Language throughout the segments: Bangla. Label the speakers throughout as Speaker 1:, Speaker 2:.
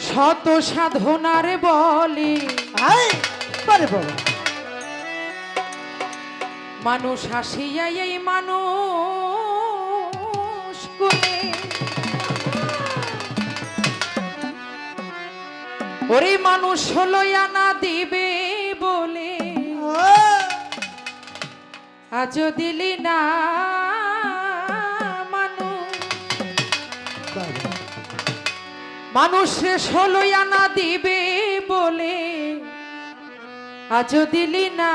Speaker 1: শত সাধনার বলে মানুষ হাসিয়া এই মানুষ কোলে ওরে মানুষ হলো আনা দিবে বলে আজ দিলি না মানুষ ষোলো আনা দিবে বলে আজ দিলি না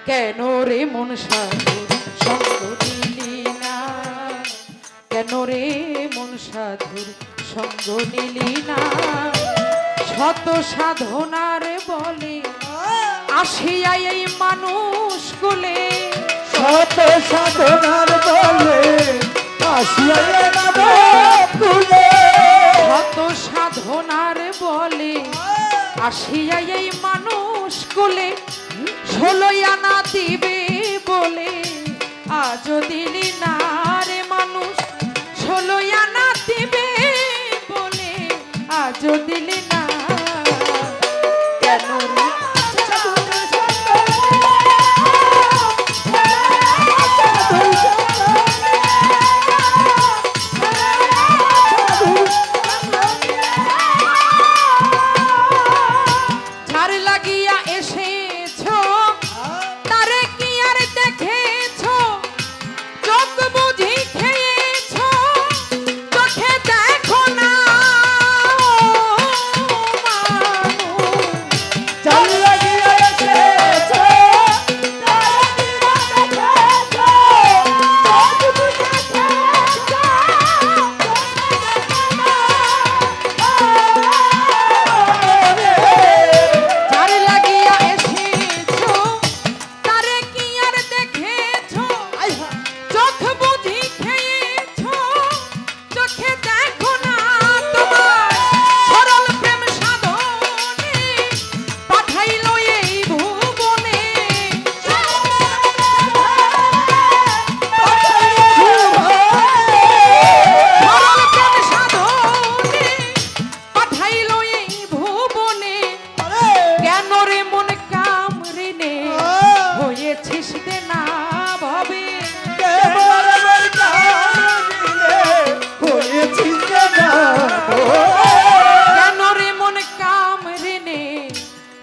Speaker 1: কেন রে মন সাধুর সঙ্গ নিলি না কেন রে মন সাধুর সঙ্গ নিলি না শত সাধনার বলে আসিয়া এই মানুষ কুলে
Speaker 2: শত সাধনার বলে আসিয়া এই মানুষ কুলে
Speaker 1: শত সাধনার বলে আসিয়া এই মানুষ কুলে ষোলো আনা দিবে বলে আজ দিলি না রে মানুষ ষোলো আনা দিবে বলে আজ দিলি না কেন রে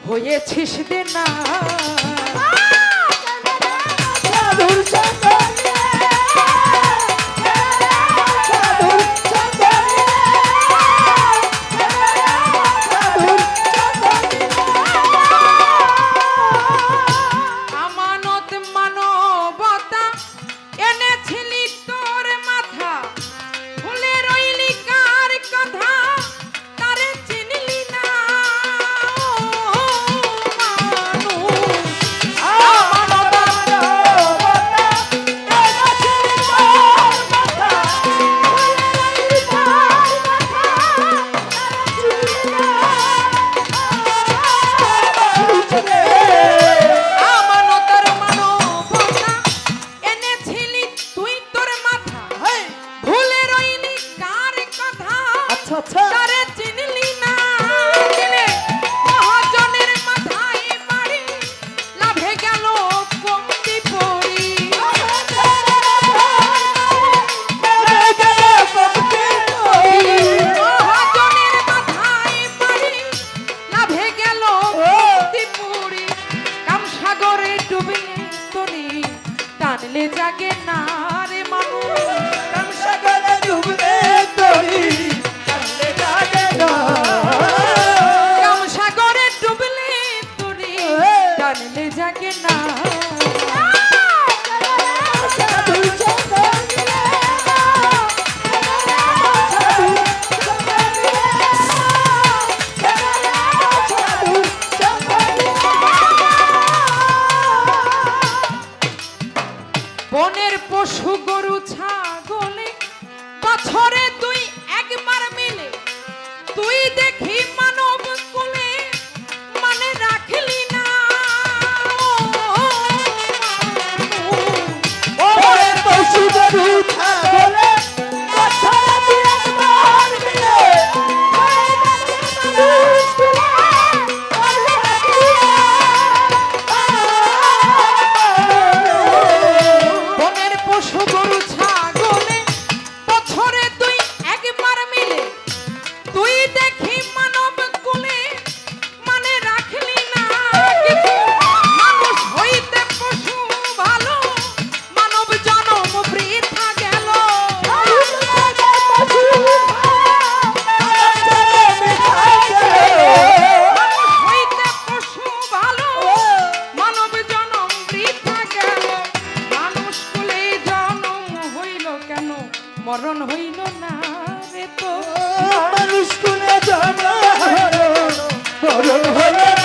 Speaker 1: হয়েছিস দে না আমানত মানবতা এনেছিলি তোর মাথা ভুলে রইলি কার কথা তারে চিনলি না তারে চিনলি না মহাজনের মাথায় মারি লাভে গেল কমতি পড়ি মহাজনের মাথায় মারি লাভে গেল কমতি পড়ি কামসাগরে ডুবলে তরি টানলে জাগে না রে মানুষ
Speaker 2: কামসাগরে ডুবলে তরি
Speaker 1: কামসাগরে ডুবলে তরি টানলে জাগে না বনের পশু গরু ছাগলে বছরে তুই একবার মিলে তুই দেখি মানব কুলে মানে রাখলি না
Speaker 2: পশু গরু ছাগলে
Speaker 1: না রে তো
Speaker 2: মানুষ কোনে জানা মরণ হলো না